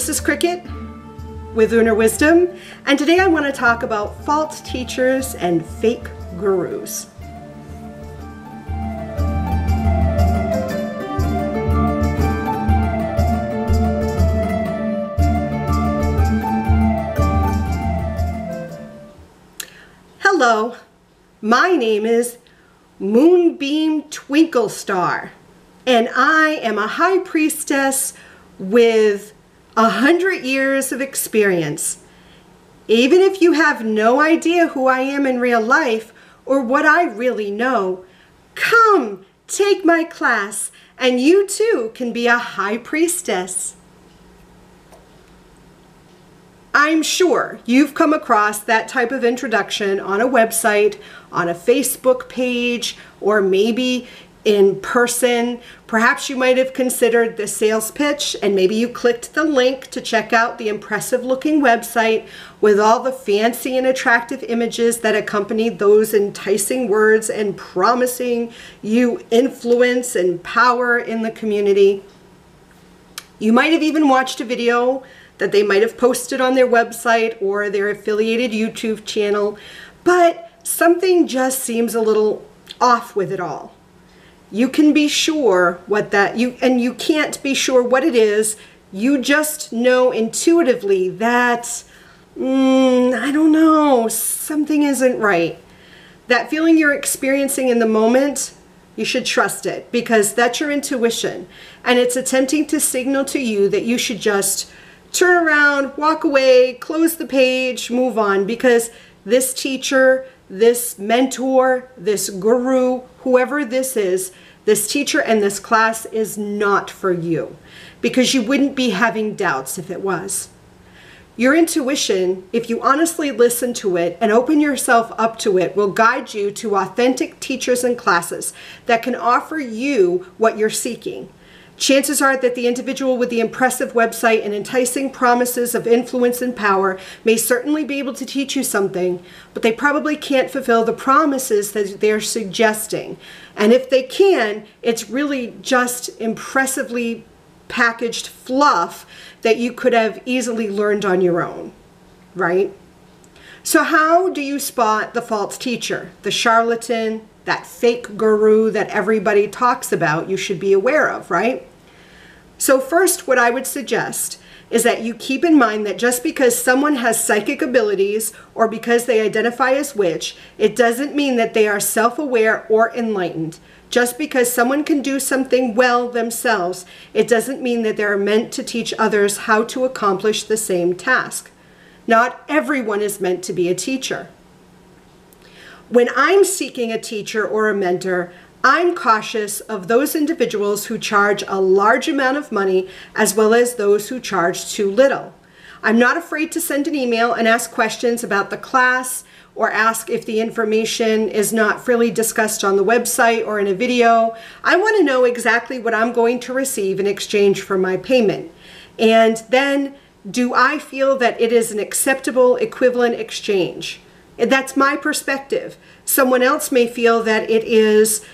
this is Cricket with Lunar Wisdom, and today I want to talk about false teachers and fake gurus. Hello, my name is Moonbeam Twinkle Star, and I am a high priestess with 100 years of experience. Even if you have no idea who I am in real life or what I really know, come take my class and you too can be a high priestess. I'm sure you've come across that type of introduction on a website, on a Facebook page, or maybe in person. Perhaps you might have considered the sales pitch and maybe you clicked the link to check out the impressive looking website with all the fancy and attractive images that accompany those enticing words and promising you influence and power in the community. You might have even watched a video that they might have posted on their website or their affiliated YouTube channel, but something just seems a little off with it all. You can be sure you can't be sure what it is. You just know intuitively that, I don't know, something isn't right. That feeling you're experiencing in the moment, you should trust it because that's your intuition. And it's attempting to signal to you that you should just turn around, walk away, close the page, move on, because this teacher, this mentor, this guru, whoever this is, this teacher and this class is not for you, because you wouldn't be having doubts if it was. Your intuition, if you honestly listen to it and open yourself up to it, will guide you to authentic teachers and classes that can offer you what you're seeking. Chances are that the individual with the impressive website and enticing promises of influence and power may certainly be able to teach you something, but they probably can't fulfill the promises that they're suggesting. And if they can, it's really just impressively packaged fluff that you could have easily learned on your own, right? So how do you spot the false teacher, the charlatan, that fake guru that everybody talks about you should be aware of, right? So first, what I would suggest is that you keep in mind that just because someone has psychic abilities or because they identify as witch, it doesn't mean that they are self-aware or enlightened. Just because someone can do something well themselves, it doesn't mean that they're meant to teach others how to accomplish the same task. Not everyone is meant to be a teacher. When I'm seeking a teacher or a mentor, I'm cautious of those individuals who charge a large amount of money as well as those who charge too little. I'm not afraid to send an email and ask questions about the class or ask if the information is not freely discussed on the website or in a video. I want to know exactly what I'm going to receive in exchange for my payment. And then, do I feel that it is an acceptable equivalent exchange? That's my perspective. Someone else may feel that it is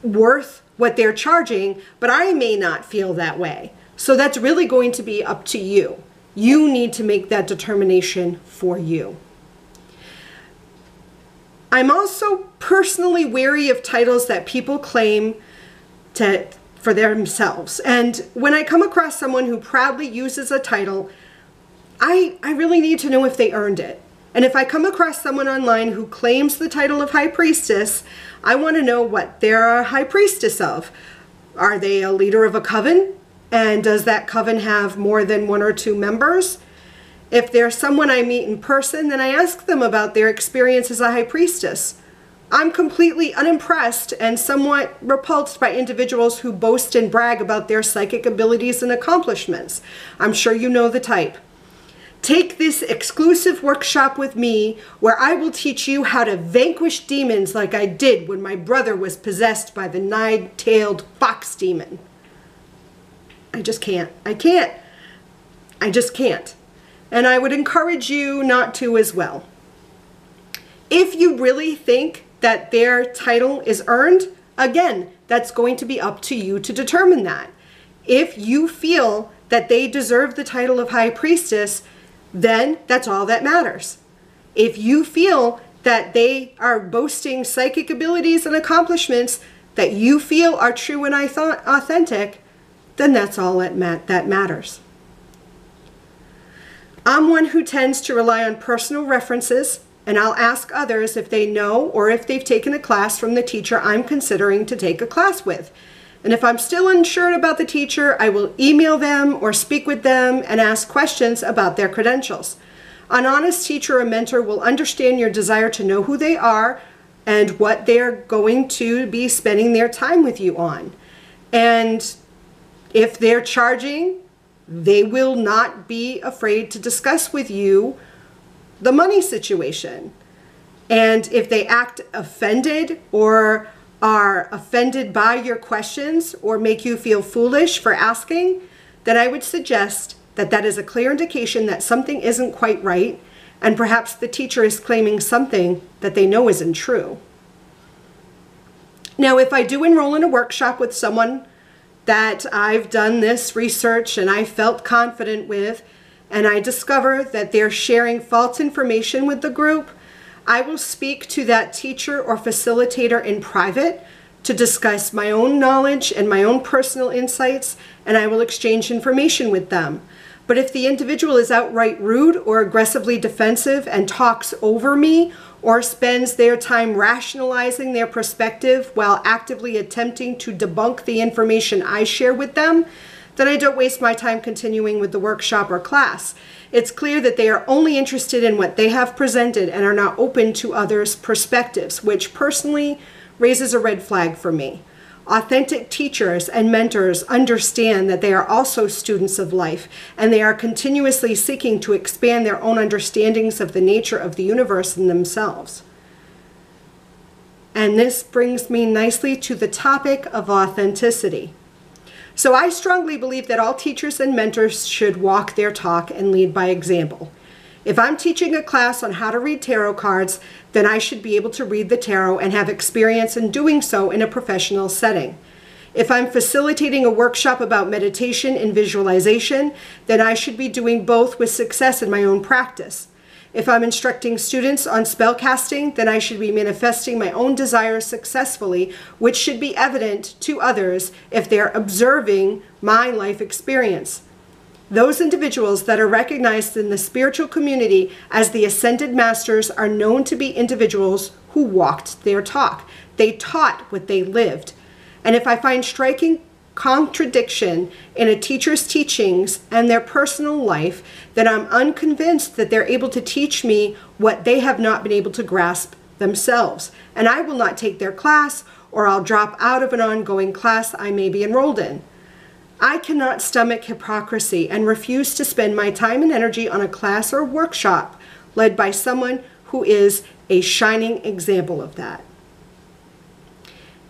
worth what they're charging, but I may not feel that way. So that's really going to be up to you. You need to make that determination for you. I'm also personally wary of titles that people claim for themselves. And when I come across someone who proudly uses a title, I really need to know if they earned it. And if I come across someone online who claims the title of High Priestess, I want to know what they're a High Priestess of. Are they a leader of a coven? And does that coven have more than 1 or 2 members? If they're someone I meet in person, then I ask them about their experience as a High Priestess. I'm completely unimpressed and somewhat repulsed by individuals who boast and brag about their psychic abilities and accomplishments. I'm sure you know the type. Take this exclusive workshop with me where I will teach you how to vanquish demons like I did when my brother was possessed by the 9-tailed fox demon. I just can't. I just can't. And I would encourage you not to as well. If you really think that their title is earned, again, that's going to be up to you to determine that. If you feel that they deserve the title of high priestess, then that's all that matters. If you feel that they are boasting psychic abilities and accomplishments that you feel are true and authentic, then that's all that matters. I'm one who tends to rely on personal references, and I'll ask others if they know or if they've taken a class from the teacher I'm considering to take a class with. And if I'm still unsure about the teacher, I will email them or speak with them and ask questions about their credentials. An honest teacher or mentor will understand your desire to know who they are and what they're going to be spending their time with you on. And if they're charging, they will not be afraid to discuss with you the money situation. And if they act offended or are offended by your questions or make you feel foolish for asking, then I would suggest that that is a clear indication that something isn't quite right, and perhaps the teacher is claiming something that they know isn't true. Now, if I do enroll in a workshop with someone that I've done this research and I felt confident with, and I discover that they're sharing false information with the group, I will speak to that teacher or facilitator in private to discuss my own knowledge and my own personal insights, and I will exchange information with them. But if the individual is outright rude or aggressively defensive and talks over me or spends their time rationalizing their perspective while actively attempting to debunk the information I share with them, then I don't waste my time continuing with the workshop or class. It's clear that they are only interested in what they have presented and are not open to others' perspectives, which personally raises a red flag for me. Authentic teachers and mentors understand that they are also students of life, and they are continuously seeking to expand their own understandings of the nature of the universe and themselves. And this brings me nicely to the topic of authenticity. So I strongly believe that all teachers and mentors should walk their talk and lead by example. If I'm teaching a class on how to read tarot cards, then I should be able to read the tarot and have experience in doing so in a professional setting. If I'm facilitating a workshop about meditation and visualization, then I should be doing both with success in my own practice. If I'm instructing students on spellcasting, then I should be manifesting my own desires successfully, which should be evident to others if they're observing my life experience. Those individuals that are recognized in the spiritual community as the ascended masters are known to be individuals who walked their talk. They taught what they lived. And if I find striking contradiction in a teacher's teachings and their personal life, then I'm unconvinced that they're able to teach me what they have not been able to grasp themselves. And I will not take their class, or I'll drop out of an ongoing class I may be enrolled in. I cannot stomach hypocrisy and refuse to spend my time and energy on a class or workshop led by someone who is a shining example of that.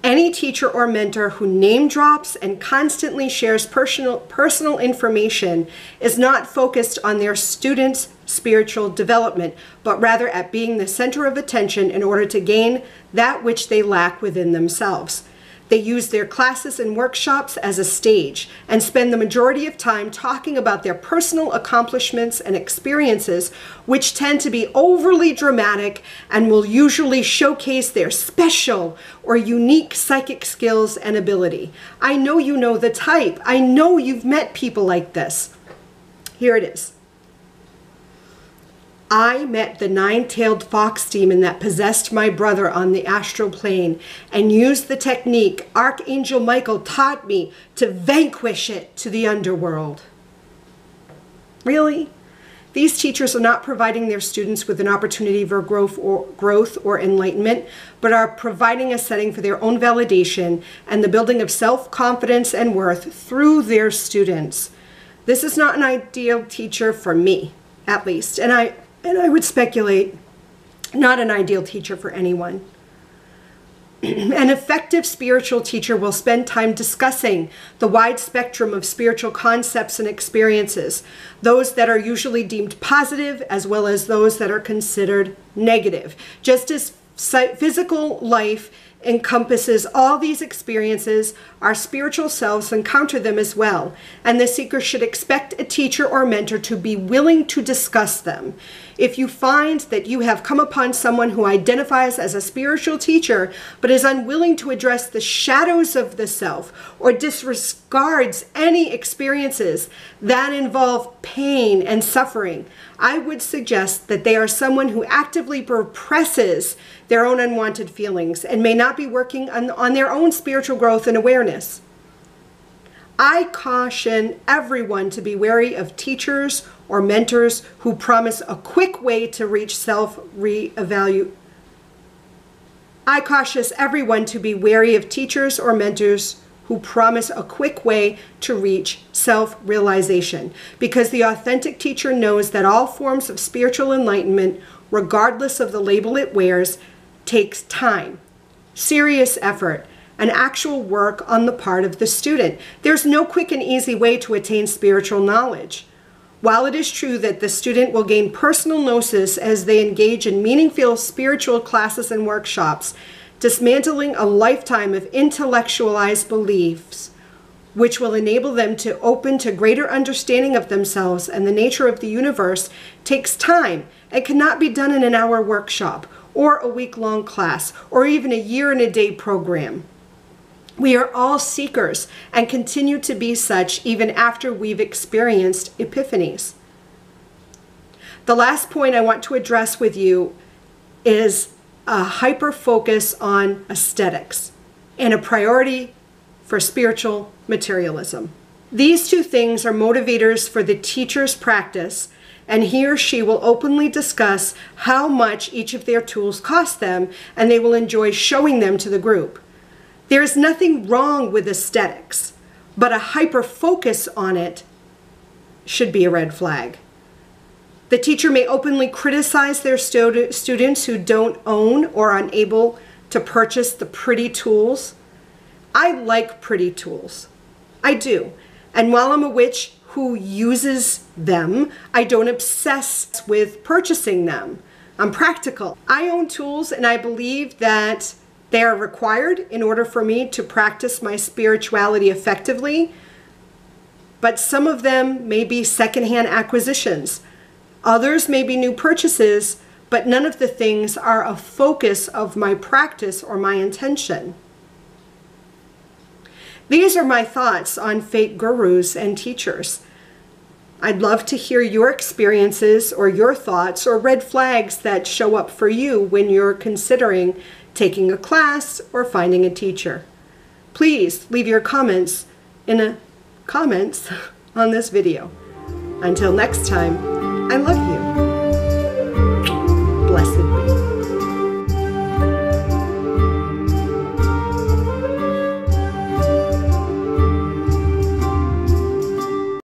Any teacher or mentor who name drops and constantly shares personal information is not focused on their students' spiritual development, but rather at being the center of attention in order to gain that which they lack within themselves. They use their classes and workshops as a stage and spend the majority of time talking about their personal accomplishments and experiences, which tend to be overly dramatic and will usually showcase their special or unique psychic skills and ability. I know you know the type. I know you've met people like this. Here it is. I met the nine-tailed fox demon that possessed my brother on the astral plane and used the technique Archangel Michael taught me to vanquish it to the underworld. Really? These teachers are not providing their students with an opportunity for growth or enlightenment, but are providing a setting for their own validation and the building of self-confidence and worth through their students. This is not an ideal teacher for me, at least, and I would speculate, not an ideal teacher for anyone. An effective spiritual teacher will spend time discussing the wide spectrum of spiritual concepts and experiences, those that are usually deemed positive as well as those that are considered negative. Just as physical life encompasses all these experiences. Our spiritual selves encounter them as well, and the seeker should expect a teacher or mentor to be willing to discuss them. If you find that you have come upon someone who identifies as a spiritual teacher but is unwilling to address the shadows of the self or disregards any experiences that involve pain and suffering, I would suggest that they are someone who actively represses their own unwanted feelings and may not be working on their own spiritual growth and awareness. I caution everyone to be wary of teachers or mentors who promise a quick way to reach self-reevaluation. I caution everyone to be wary of teachers or mentors who promise a quick way to reach self-realization, because the authentic teacher knows that all forms of spiritual enlightenment, regardless of the label it wears, takes time, serious effort, and actual work on the part of the student. There's no quick and easy way to attain spiritual knowledge. While it is true that the student will gain personal gnosis as they engage in meaningful spiritual classes and workshops, dismantling a lifetime of intellectualized beliefs, which will enable them to open to greater understanding of themselves and the nature of the universe, takes time and cannot be done in an hour workshop or a week-long class or even a year-and-a-day program. We are all seekers and continue to be such even after we've experienced epiphanies. The last point I want to address with you is a hyper-focus on aesthetics and a priority for spiritual materialism. These two things are motivators for the teacher's practice, and he or she will openly discuss how much each of their tools cost them, and they will enjoy showing them to the group. There is nothing wrong with aesthetics, but a hyper-focus on it should be a red flag. The teacher may openly criticize their students who don't own or are unable to purchase the pretty tools. I like pretty tools. I do. And while I'm a witch who uses them, I don't obsess with purchasing them. I'm practical. I own tools, and I believe that they are required in order for me to practice my spirituality effectively, but some of them may be secondhand acquisitions. Others may be new purchases, but none of the things are a focus of my practice or my intention. These are my thoughts on fake gurus and teachers. I'd love to hear your experiences or your thoughts or red flags that show up for you when you're considering taking a class or finding a teacher. Please leave your comments in the comments on this video. Until next time, I love you. Blessed be.